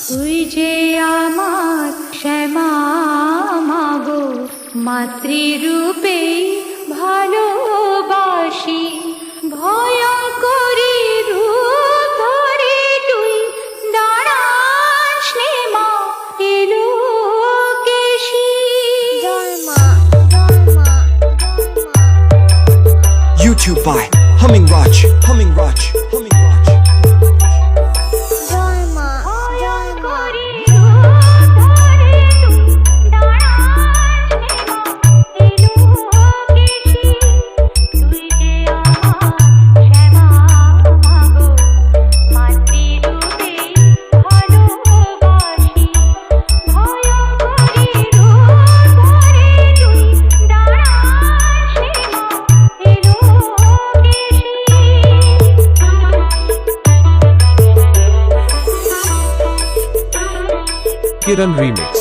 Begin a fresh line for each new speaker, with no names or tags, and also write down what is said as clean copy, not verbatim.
তুই যে আমার শ্যামা মাগো, মাতৃরূপে ভালোবাসি। ভয়ঙ্করী রূপ ধরে তুই দাঁড়াস নে মা, এলো কেশি।
YouTube by Humming Raj, Humming Raj, Humming Raj.
ভয়ঙ্করী রূপ ধরে তুই দাঁড়াস নে মা, এলো কেশি। তুই যে আমার শ্যামা মাগো, মাতৃরূপে ভালোবাসি। ভয়ঙ্করী রূপ ধরে তুই দাঁড়াস নে মা, এলো কেশি।
Kiran Remix.